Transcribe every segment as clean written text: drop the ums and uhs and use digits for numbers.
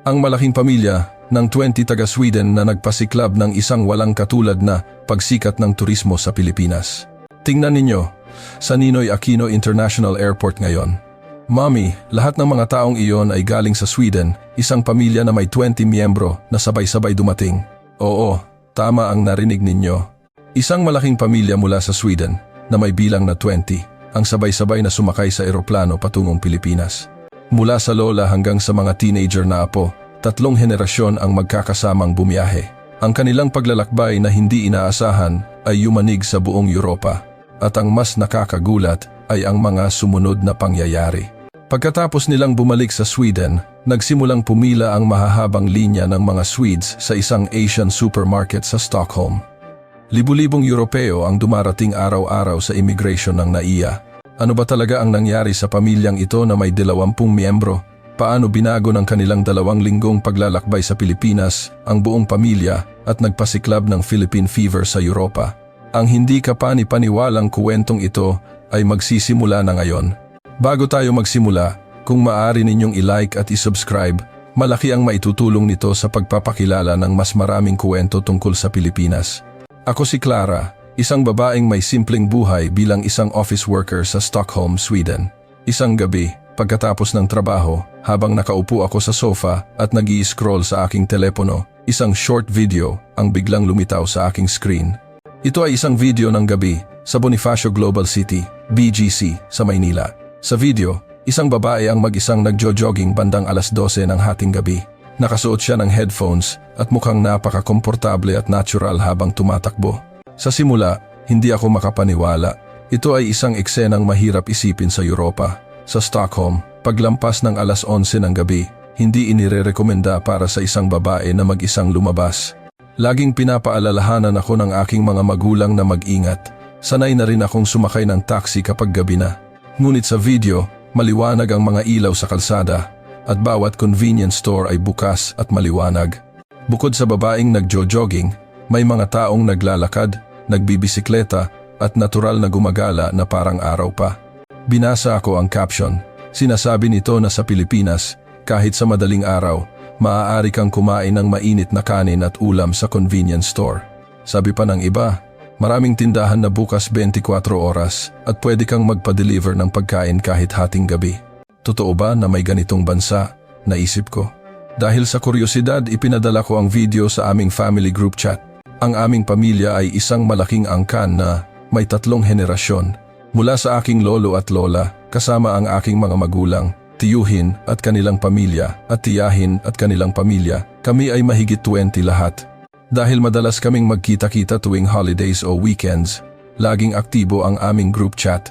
Ang malaking pamilya ng 20 taga-Sweden na nagpasiklab ng isang walang katulad na pagsikat ng turismo sa Pilipinas. Tingnan ninyo, sa Ninoy Aquino International Airport ngayon. Mommy, lahat ng mga taong iyon ay galing sa Sweden, isang pamilya na may 20 miyembro na sabay-sabay dumating. Oo, tama ang narinig ninyo. Isang malaking pamilya mula sa Sweden na may bilang na 20 ang sabay-sabay na sumakay sa eroplano patungong Pilipinas. Mula sa lola hanggang sa mga teenager na apo, 3 henerasyon ang magkakasamang bumiyahe. Ang kanilang paglalakbay na hindi inaasahan ay yumanig sa buong Europa. At ang mas nakakagulat ay ang mga sumunod na pangyayari. Pagkatapos nilang bumalik sa Sweden, nagsimulang pumila ang mahahabang linya ng mga Swedes sa isang Asian supermarket sa Stockholm. Libu-libong Europeo ang dumarating araw-araw sa immigration ng NAIA. Ano ba talaga ang nangyari sa pamilyang ito na may 20 miyembro? Paano binago ng kanilang 2 linggong paglalakbay sa Pilipinas ang buong pamilya at nagpasiklab ng Philippine Fever sa Europa? Ang hindi kapani-paniwalang kuwentong ito ay magsisimula na ngayon. Bago tayo magsimula, kung maaari ninyong i-like at i-subscribe, malaki ang maitutulong nito sa pagpapakilala ng mas maraming kuwento tungkol sa Pilipinas. Ako si Clara, isang babaeng may simpleng buhay bilang isang office worker sa Stockholm, Sweden. Isang gabi, pagkatapos ng trabaho, habang nakaupo ako sa sofa at nag-i-scroll sa aking telepono, isang short video ang biglang lumitaw sa aking screen. Ito ay isang video ng gabi sa Bonifacio Global City, BGC, sa Maynila. Sa video, isang babae ang mag-isang nagjo-jogging bandang 12:00 ng hating gabi. Nakasuot siya ng headphones at mukhang napaka-komportable at natural habang tumatakbo. Sa simula, hindi ako makapaniwala. Ito ay isang eksenang mahirap isipin sa Europa. Sa Stockholm, paglampas ng 11:00 ng gabi, hindi inirerekomenda para sa isang babae na mag-isang lumabas. Laging pinapaalalahanan ako ng aking mga magulang na mag-ingat. Sanay na rin akong sumakay ng taxi kapag gabi na. Ngunit sa video, maliwanag ang mga ilaw sa kalsada at bawat convenience store ay bukas at maliwanag. Bukod sa babaeng nagjo-jogging, may mga taong naglalakad, nagbibisikleta at natural na gumagala na parang araw pa. Binasa ako ang caption. Sinasabi nito na sa Pilipinas, kahit sa madaling araw, maaari kang kumain ng mainit na kanin at ulam sa convenience store. Sabi pa ng iba, maraming tindahan na bukas 24 oras at pwede kang magpa-deliver ng pagkain kahit hating gabi. Totoo ba na may ganitong bansa? Naisip ko. Dahil sa kuryosidad, ipinadala ko ang video sa aming family group chat. Ang aming pamilya ay isang malaking angkan na may 3 henerasyon. Mula sa aking lolo at lola, kasama ang aking mga magulang, tiyuhin at kanilang pamilya, at tiyahin at kanilang pamilya, kami ay mahigit 20 lahat. Dahil madalas kaming magkita-kita tuwing holidays o weekends, laging aktibo ang aming group chat.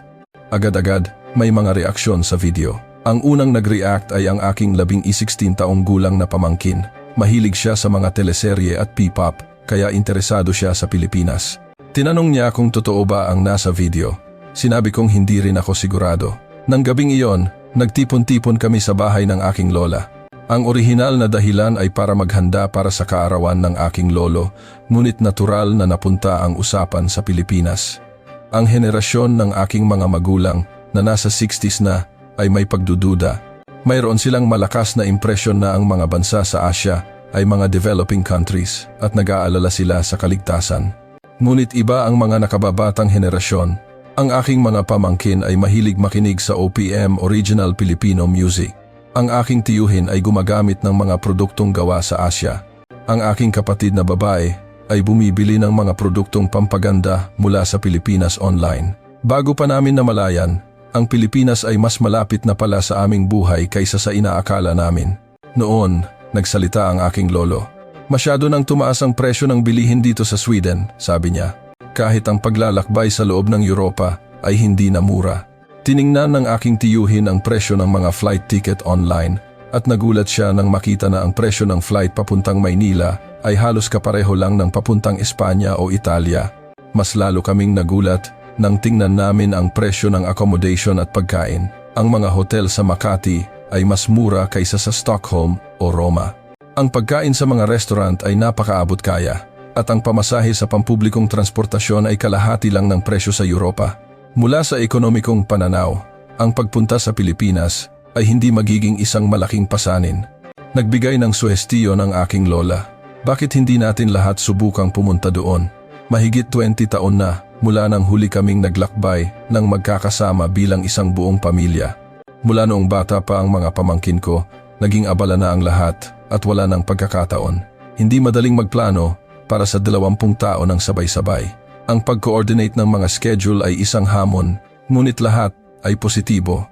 Agad-agad, may mga reaksyon sa video. Ang unang nag-react ay ang aking 16 taong gulang na pamangkin. Mahilig siya sa mga teleserye at P-pop, kaya interesado siya sa Pilipinas. Tinanong niya kung totoo ba ang nasa video. Sinabi kong hindi rin ako sigurado. Nang gabing iyon, nagtipon-tipon kami sa bahay ng aking lola. Ang orihinal na dahilan ay para maghanda para sa kaarawan ng aking lolo, ngunit natural na napunta ang usapan sa Pilipinas. Ang henerasyon ng aking mga magulang na nasa 60s na ay may pagdududa. Mayroon silang malakas na impresyon na ang mga bansa sa Asya ay mga developing countries at nag-aalala sila sa kaligtasan. Ngunit iba ang mga nakababatang henerasyon. Ang aking mga pamangkin ay mahilig makinig sa OPM, Original Filipino Music. Ang aking tiyuhin ay gumagamit ng mga produktong gawa sa Asya. Ang aking kapatid na babae ay bumibili ng mga produktong pampaganda mula sa Pilipinas online. Bago pa namin namalayan, ang Pilipinas ay mas malapit na pala sa aming buhay kaysa sa inaakala namin. Noon, nagsalita ang aking lolo. Masyado nang tumaas ang presyo ng bilihin dito sa Sweden, sabi niya. Kahit ang paglalakbay sa loob ng Europa ay hindi na mura. Tiningnan ng aking tiyuhin ang presyo ng mga flight ticket online at nagulat siya nang makita na ang presyo ng flight papuntang Maynila ay halos kapareho lang ng papuntang Espanya o Italia. Mas lalo kaming nagulat nang tingnan namin ang presyo ng accommodation at pagkain. Ang mga hotel sa Makati ay mas mura kaysa sa Stockholm o Roma. Ang pagkain sa mga restaurant ay napakaabot kaya at ang pamasahe sa pampublikong transportasyon ay kalahati lang ng presyo sa Europa. Mula sa ekonomikong pananaw, ang pagpunta sa Pilipinas ay hindi magiging isang malaking pasanin. Nagbigay ng suhestiyo ng aking lola. Bakit hindi natin lahat subukang pumunta doon? Mahigit 20 taon na mula nang huli kaming naglakbay ng magkakasama bilang isang buong pamilya. Mula noong bata pa ang mga pamangkin ko, naging abala na ang lahat at wala ng pagkakataon. Hindi madaling magplano para sa 20 tao ng sabay-sabay. Ang pag-coordinate ng mga schedule ay isang hamon, ngunit lahat ay positibo.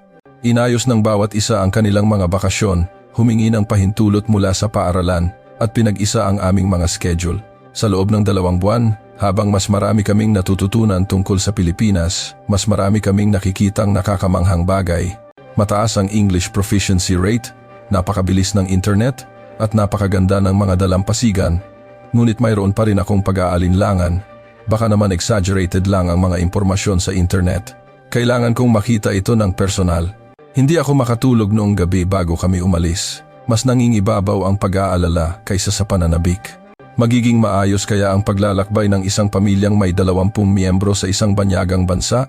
Inayos ng bawat isa ang kanilang mga bakasyon, humingi ng pahintulot mula sa paaralan at pinag-isa ang aming mga schedule. Sa loob ng 2 buwan, habang mas marami kaming natututunan tungkol sa Pilipinas, mas marami kaming nakikitang nakakamanghang bagay. Mataas ang English proficiency rate, napakabilis ng internet, at napakaganda ng mga dalampasigan. Ngunit mayroon pa rin akong pag-aalinlangan. Baka naman exaggerated lang ang mga impormasyon sa internet. Kailangan kong makita ito ng personal. Hindi ako makatulog noong gabi bago kami umalis. Mas nangingibabaw ang pag-aalala kaysa sa pananabik. Magiging maayos kaya ang paglalakbay ng isang pamilyang may 20 miyembro sa isang banyagang bansa?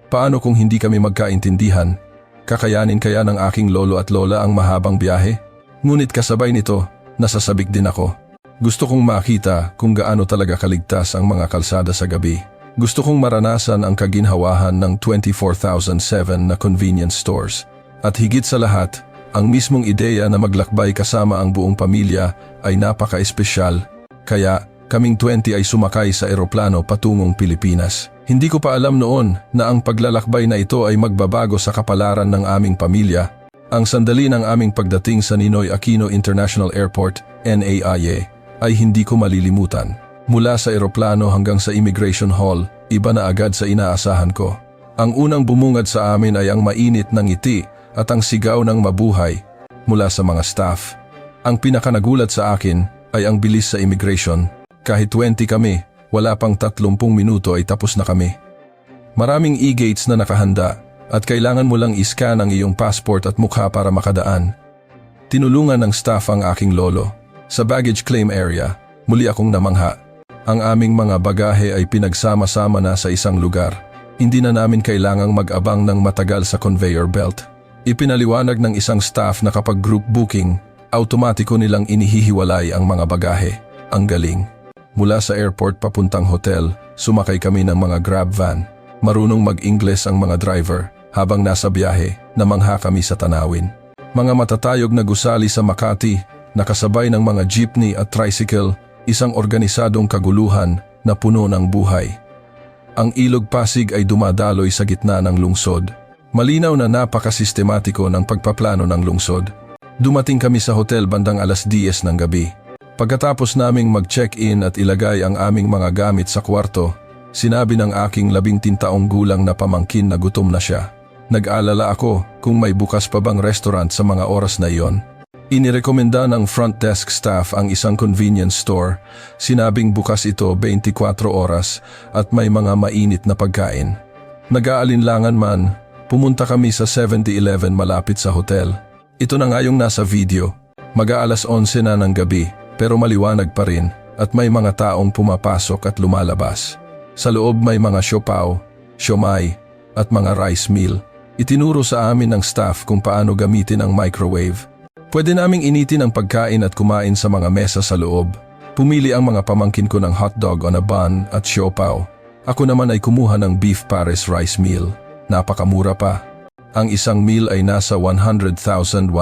Paano kung hindi kami magkaintindihan? Kakayanin kaya ng aking lolo at lola ang mahabang biyahe? Ngunit kasabay nito, nasasabik din ako. Gusto kong makita kung gaano talaga kaligtas ang mga kalsada sa gabi. Gusto kong maranasan ang kaginhawahan ng 24/7 na convenience stores. At higit sa lahat, ang mismong ideya na maglakbay kasama ang buong pamilya ay napaka-espesyal. Kaya kaming 20 ay sumakay sa eroplano patungong Pilipinas. Hindi ko pa alam noon na ang paglalakbay na ito ay magbabago sa kapalaran ng aming pamilya. Ang sandali ng aming pagdating sa Ninoy Aquino International Airport, NAIA, ay hindi ko malilimutan. Mula sa eroplano hanggang sa immigration hall, iba na agad sa inaasahan ko. Ang unang bumungad sa amin ay ang mainit ng ngiti at ang sigaw ng mabuhay mula sa mga staff. Ang pinakanagulat sa akin ay ang bilis sa immigration. Kahit 20 kami, wala pang 30 minuto ay tapos na kami. Maraming e-gates na nakahanda at kailangan mo lang iscan ang iyong passport at mukha para makadaan. Tinulungan ng staff ang aking lolo. Sa baggage claim area, muli akong namangha. Ang aming mga bagahe ay pinagsama-sama na sa isang lugar. Hindi na namin kailangang mag-abang ng matagal sa conveyor belt. Ipinaliwanag ng isang staff na kapag group booking, automatiko nilang inihihiwalay ang mga bagahe. Ang galing. Mula sa airport papuntang hotel, sumakay kami ng mga grab van. Marunong mag-Ingles ang mga driver. Habang nasa biyahe, namangha kami sa tanawin. Mga matatayog na gusali sa Makati, nakasabay ng mga jeepney at tricycle, isang organisadong kaguluhan na puno ng buhay. Ang Ilog Pasig ay dumadaloy sa gitna ng lungsod. Malinaw na napakasistematiko ng pagpaplano ng lungsod. Dumating kami sa hotel bandang 10:00 ng gabi. Pagkatapos naming mag-check-in at ilagay ang aming mga gamit sa kwarto, sinabi ng aking 13 taong gulang na pamangkin na gutom na siya. Nag-alala ako kung may bukas pa bang restaurant sa mga oras na iyon. Inirekomenda ng front desk staff ang isang convenience store. Sinabing bukas ito 24 oras at may mga mainit na pagkain. Nag-aalinlangan man, pumunta kami sa 7-Eleven malapit sa hotel. Ito na nga yung nasa video. Mag-aalas 11 na ng gabi pero maliwanag pa rin at may mga taong pumapasok at lumalabas. Sa loob may mga siopaw, siomai at mga rice meal. Itinuro sa amin ng staff kung paano gamitin ang microwave. Pwede naming initin ang pagkain at kumain sa mga mesa sa loob. Pumili ang mga pamangkin ko ng hotdog on a bun at siopaw. Ako naman ay kumuha ng beef pares rice meal. Napakamura pa. Ang isang meal ay nasa 100,150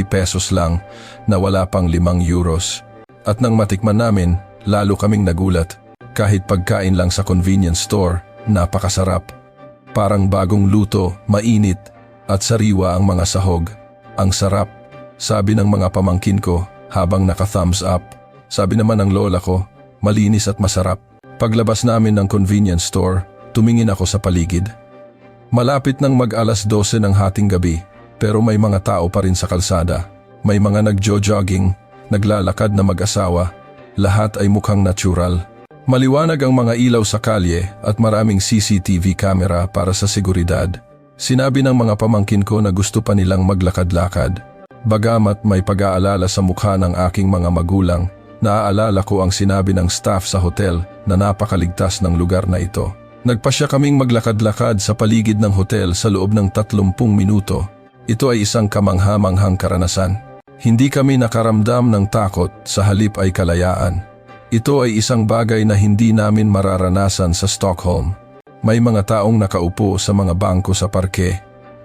pesos lang na wala pang 5 euros. At nang matikman namin, lalo kaming nagulat. Kahit pagkain lang sa convenience store, napakasarap. Parang bagong luto, mainit at sariwa ang mga sahog. Ang sarap. Sabi ng mga pamangkin ko habang naka-thumbs up. Sabi naman ng lola ko, malinis at masarap. Paglabas namin ng convenience store, tumingin ako sa paligid. Malapit nang mag-alas 12 ng hating gabi, pero may mga tao pa rin sa kalsada. May mga nagjo-jogging, naglalakad na mag-asawa. Lahat ay mukhang natural. Maliwanag ang mga ilaw sa kalye at maraming CCTV camera para sa seguridad. Sinabi ng mga pamangkin ko na gusto pa nilang maglakad-lakad. Bagamat may pag-aalala sa mukha ng aking mga magulang, naaalala ko ang sinabi ng staff sa hotel na napakaligtas ng lugar na ito. Nagpasya kaming maglakad-lakad sa paligid ng hotel sa loob ng 30 minuto. Ito ay isang kamangha-manghang karanasan. Hindi kami nakaramdam ng takot, sa halip ay kalayaan. Ito ay isang bagay na hindi namin mararanasan sa Stockholm. May mga taong nakaupo sa mga bangko sa parke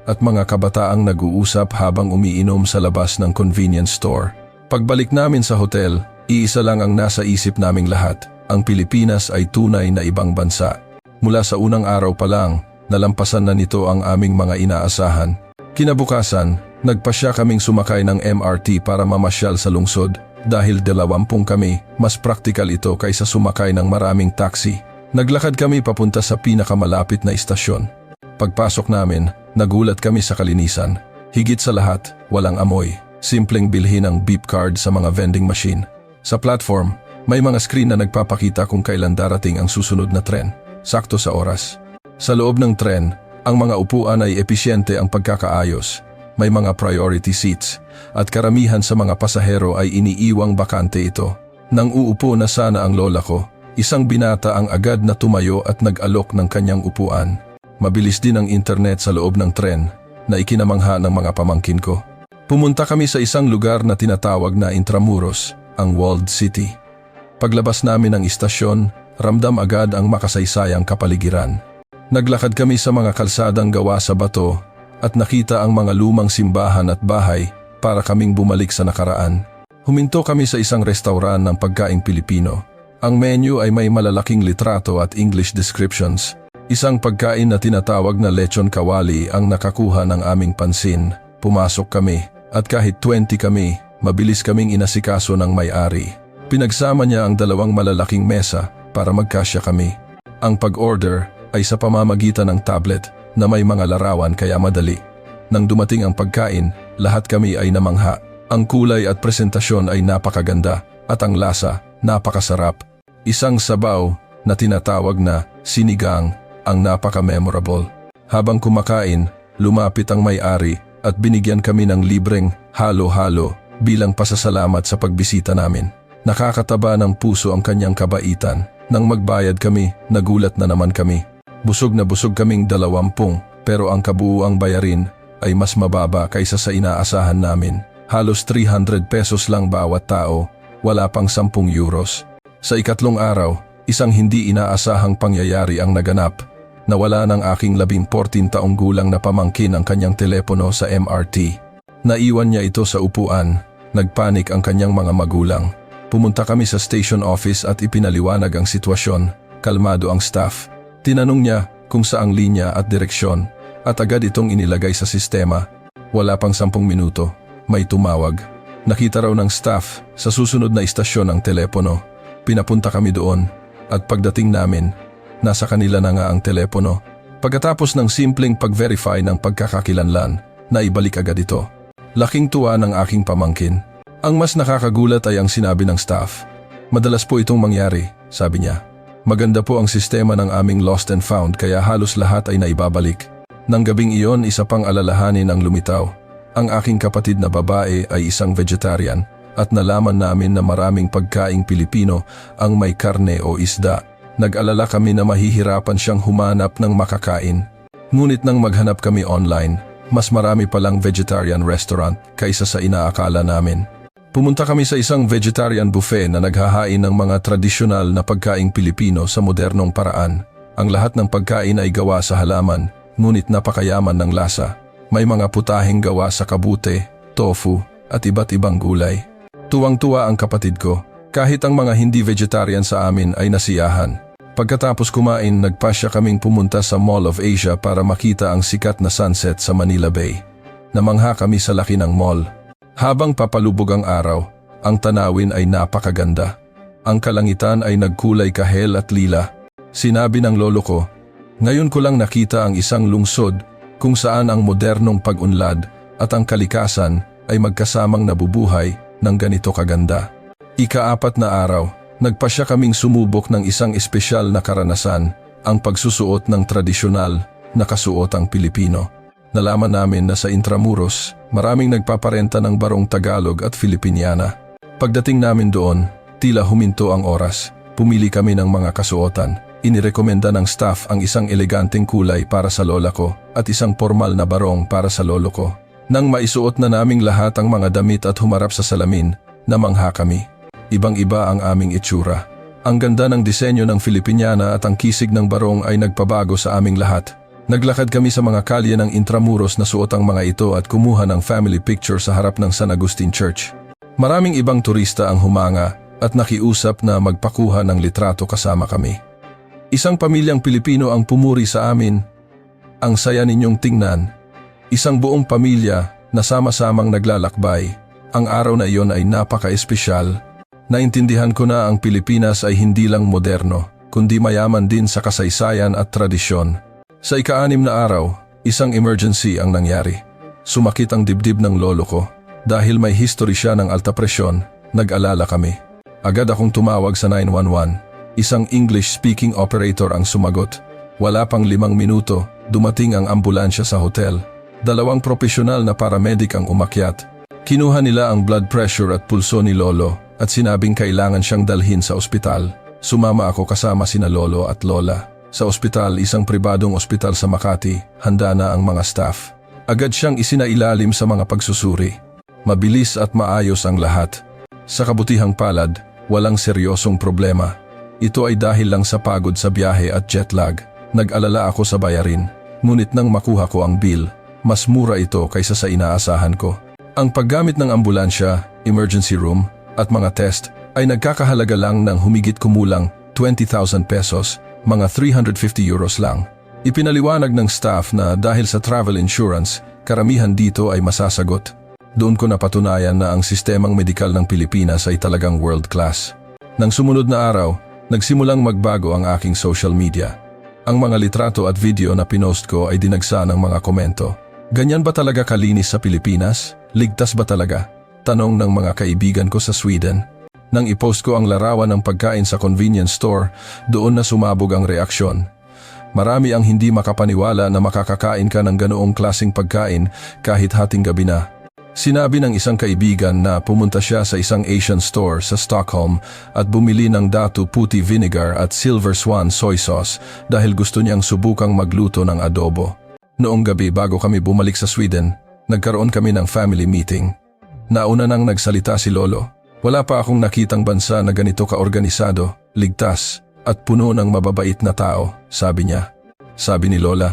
at mga kabataang nag-uusap habang umiinom sa labas ng convenience store. Pagbalik namin sa hotel, iisa lang ang nasa isip naming lahat. Ang Pilipinas ay tunay na ibang bansa. Mula sa unang araw pa lang, nalampasan na nito ang aming mga inaasahan. Kinabukasan, nagpasya kaming sumakay ng MRT para mamasyal sa lungsod. Dahil 20 kami, mas praktikal ito kaysa sumakay ng maraming taxi. Naglakad kami papunta sa pinakamalapit na istasyon. Pagpasok namin, nagulat kami sa kalinisan. Higit sa lahat, walang amoy. Simpleng bilhin ang beep card sa mga vending machine. Sa platform, may mga screen na nagpapakita kung kailan darating ang susunod na tren. Sakto sa oras. Sa loob ng tren, ang mga upuan ay episyente ang pagkakaayos. May mga priority seats at karamihan sa mga pasahero ay iniiwang bakante ito. Nang uupo na sana ang lola ko, isang binata ang agad na tumayo at nag-alok ng kanyang upuan. Mabilis din ang internet sa loob ng tren na ikinamangha ng mga pamangkin ko. Pumunta kami sa isang lugar na tinatawag na Intramuros, ang Walled City. Paglabas namin ng istasyon, ramdam agad ang makasaysayang kapaligiran. Naglakad kami sa mga kalsadang gawa sa bato at nakita ang mga lumang simbahan at bahay para kaming bumalik sa nakaraan. Huminto kami sa isang restauran ng pagkaing Pilipino. Ang menu ay may malalaking litrato at English descriptions. Isang pagkain na tinatawag na lechon kawali ang nakakuha ng aming pansin. Pumasok kami at kahit 20 kami, mabilis kaming inasikaso ng may-ari. Pinagsama niya ang 2 malalaking mesa para magkasya kami. Ang pag-order ay sa pamamagitan ng tablet na may mga larawan kaya madali. Nang dumating ang pagkain, lahat kami ay namangha. Ang kulay at presentasyon ay napakaganda at ang lasa napakasarap. Isang sabaw na tinatawag na sinigang ang napaka-memorable. Habang kumakain, lumapit ang may-ari at binigyan kami ng libreng halo-halo bilang pasasalamat sa pagbisita namin. Nakakataba ng puso ang kanyang kabaitan. Nang magbayad kami, nagulat na naman kami. Busog na busog kaming 20 pero ang kabuuang bayarin ay mas mababa kaysa sa inaasahan namin. Halos 300 pesos lang bawat tao, wala pang 10 euros. Sa ikatlong araw, isang hindi inaasahang pangyayari ang naganap. Nawala ng aking 14 taong gulang na pamangkin ang kanyang telepono sa MRT. Naiwan niya ito sa upuan. Nagpanik ang kanyang mga magulang. Pumunta kami sa station office at ipinaliwanag ang sitwasyon. Kalmado ang staff. Tinanong niya kung saang linya at direksyon at agad itong inilagay sa sistema. Wala pang 10 minuto, may tumawag. Nakita raw ng staff sa susunod na istasyon ang telepono. Pinapunta kami doon at pagdating namin, nasa kanila na nga ang telepono. Pagkatapos ng simpleng pag-verify ng pagkakakilanlan, naibalik agad ito. Laking tuwa ng aking pamangkin. Ang mas nakakagulat ay ang sinabi ng staff. Madalas po itong mangyari, sabi niya. Maganda po ang sistema ng aming lost and found kaya halos lahat ay naibabalik. Nang gabing iyon, isa pang alalahanin ang lumitaw. Ang aking kapatid na babae ay isang vegetarian at nalaman namin na maraming pagkaing Pilipino ang may karne o isda. Nag-alala kami na mahihirapan siyang humanap ng makakain. Ngunit nang maghanap kami online, mas marami palang vegetarian restaurant kaysa sa inaakala namin. Pumunta kami sa isang vegetarian buffet na naghahain ng mga tradisyonal na pagkaing Pilipino sa modernong paraan. Ang lahat ng pagkain ay gawa sa halaman, ngunit napakayaman ng lasa. May mga putaheng gawa sa kabute, tofu, at iba't ibang gulay. Tuwang-tuwa ang kapatid ko, kahit ang mga hindi vegetarian sa amin ay nasiyahan. Pagkatapos kumain, nagpasya kaming pumunta sa Mall of Asia para makita ang sikat na sunset sa Manila Bay. Namangha kami sa laki ng mall. Habang papalubog ang araw, ang tanawin ay napakaganda. Ang kalangitan ay nagkulay kahel at lila. Sinabi ng lolo ko, ngayon ko lang nakita ang isang lungsod kung saan ang modernong pag-unlad at ang kalikasan ay magkasamang nabubuhay ng ganito kaganda. Ika-4 na araw, nagpasya kaming sumubok ng isang espesyal na karanasan, ang pagsusuot ng tradisyonal na kasuotang Pilipino. Nalaman namin na sa Intramuros, maraming nagpaparenta ng barong Tagalog at Filipiniana. Pagdating namin doon, tila huminto ang oras. Pumili kami ng mga kasuotan. Inirekomenda ng staff ang isang eleganteng kulay para sa lola ko at isang formal na barong para sa lolo ko. Nang maisuot na naming lahat ang mga damit at humarap sa salamin, namangha kami. Ibang-iba ang aming itsura. Ang ganda ng disenyo ng Filipiniana at ang kisig ng barong ay nagpabago sa aming lahat. Naglakad kami sa mga kalye ng Intramuros na suot ang mga ito at kumuha ng family picture sa harap ng San Agustin Church. Maraming ibang turista ang humanga at nakiusap na magpakuha ng litrato kasama kami. Isang pamilyang Pilipino ang pumuri sa amin. Ang saya ninyong tingnan. Isang buong pamilya na sama-samang naglalakbay. Ang araw na iyon ay napaka-espesyal. Naintindihan ko na ang Pilipinas ay hindi lang moderno, kundi mayaman din sa kasaysayan at tradisyon. Sa ika-6 na araw, isang emergency ang nangyari. Sumakit ang dibdib ng lolo ko. Dahil may history siya ng alta presyon, nag-alala kami. Agad akong tumawag sa 911. Isang English-speaking operator ang sumagot. Wala pang 5 minuto, dumating ang ambulansya sa hotel. 2 profesional na paramedic ang umakyat. Kinuha nila ang blood pressure at pulso ni lolo at sinabing kailangan siyang dalhin sa ospital. Sumama ako kasama sina lolo at lola. Sa ospital, isang pribadong ospital sa Makati, handa na ang mga staff. Agad siyang isinailalim sa mga pagsusuri. Mabilis at maayos ang lahat. Sa kabutihang palad, walang seryosong problema. Ito ay dahil lang sa pagod sa biyahe at jet lag. Nag-alala ako sa bayarin. Ngunit nang makuha ko ang bill, mas mura ito kaysa sa inaasahan ko. Ang paggamit ng ambulansya, emergency room, at mga test ay nagkakahalaga lang ng humigit kumulang 20,000 pesos, mga 350 euros lang. Ipinaliwanag ng staff na dahil sa travel insurance, karamihan dito ay masasagot. Doon ko napatunayan na ang sistemang medikal ng Pilipinas ay talagang world class. Nang sumunod na araw, nagsimulang magbago ang aking social media. Ang mga litrato at video na pinost ko ay dinagsa ng mga komento. Ganyan ba talaga kalinis sa Pilipinas? Ligtas ba talaga? Tanong ng mga kaibigan ko sa Sweden. Nang ipost ko ang larawan ng pagkain sa convenience store, doon na sumabog ang reaksyon. Marami ang hindi makapaniwala na makakakain ka ng ganoong klaseng pagkain kahit hating gabi na. Sinabi ng isang kaibigan na pumunta siya sa isang Asian store sa Stockholm at bumili ng Datu Puti Vinegar at Silver Swan Soy Sauce dahil gusto niyang subukang magluto ng adobo. Noong gabi bago kami bumalik sa Sweden, nagkaroon kami ng family meeting. Nauna nang nagsalita si Lolo. Wala pa akong nakitang bansa na ganito kaorganisado, ligtas, at puno ng mababait na tao, sabi niya. Sabi ni Lola,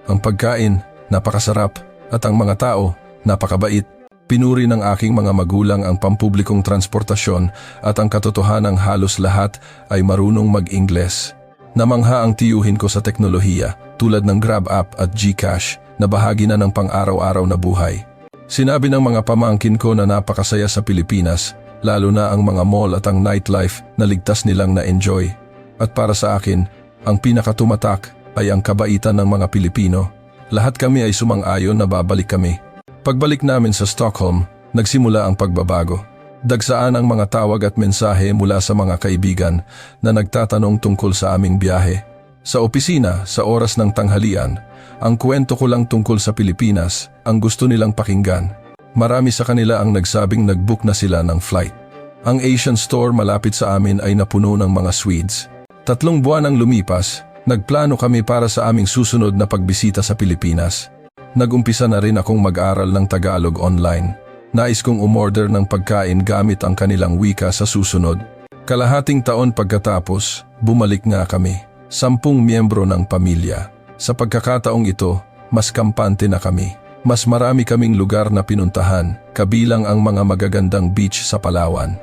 ang pagkain, napakasarap, at ang mga tao, napakabait. Pinuri ng aking mga magulang ang pampublikong transportasyon at ang katotohanang halos lahat ay marunong mag-Ingles. Namangha ang tiyuhin ko sa teknolohiya, tulad ng Grab app at GCash, na bahagi na ng pang-araw-araw na buhay. Sinabi ng mga pamangkin ko na napakasaya sa Pilipinas, lalo na ang mga mall at ang nightlife na ligtas nilang na-enjoy. At para sa akin, ang pinakatumatak ay ang kabaitan ng mga Pilipino. Lahat kami ay sumang-ayon na babalik kami. Pagbalik namin sa Stockholm, nagsimula ang pagbabago. Dagsaan ang mga tawag at mensahe mula sa mga kaibigan na nagtatanong tungkol sa aming biyahe. Sa opisina, sa oras ng tanghalian, ang kwento ko lang tungkol sa Pilipinas ang gusto nilang pakinggan. Marami sa kanila ang nagsabing nag-book na sila ng flight. Ang Asian store malapit sa amin ay napuno ng mga Swedes. 3 buwan ang lumipas, nagplano kami para sa aming susunod na pagbisita sa Pilipinas. Nag-umpisa na rin akong mag-aral ng Tagalog online. Nais kong umorder ng pagkain gamit ang kanilang wika sa susunod. Kalahating taon pagkatapos, bumalik nga kami. 10 miyembro ng pamilya. Sa pagkakataong ito, mas kampante na kami. Mas marami kaming lugar na pinuntahan, kabilang ang mga magagandang beach sa Palawan.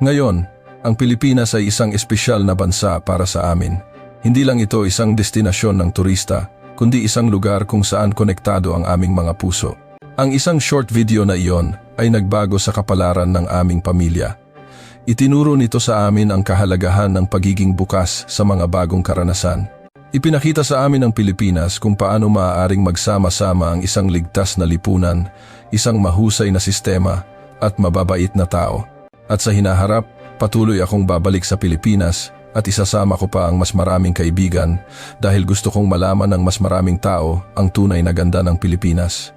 Ngayon, ang Pilipinas ay isang espesyal na bansa para sa amin. Hindi lang ito isang destinasyon ng turista, kundi isang lugar kung saan konektado ang aming mga puso. Ang isang short video na iyon ay nagbago sa kapalaran ng aming pamilya. Itinuro nito sa amin ang kahalagahan ng pagiging bukas sa mga bagong karanasan. Ipinakita sa amin ng Pilipinas kung paano maaaring magsama-sama ang isang ligtas na lipunan, isang mahusay na sistema, at mababait na tao. At sa hinaharap, patuloy akong babalik sa Pilipinas at isasama ko pa ang mas maraming kaibigan dahil gusto kong malaman ng mas maraming tao ang tunay na ganda ng Pilipinas.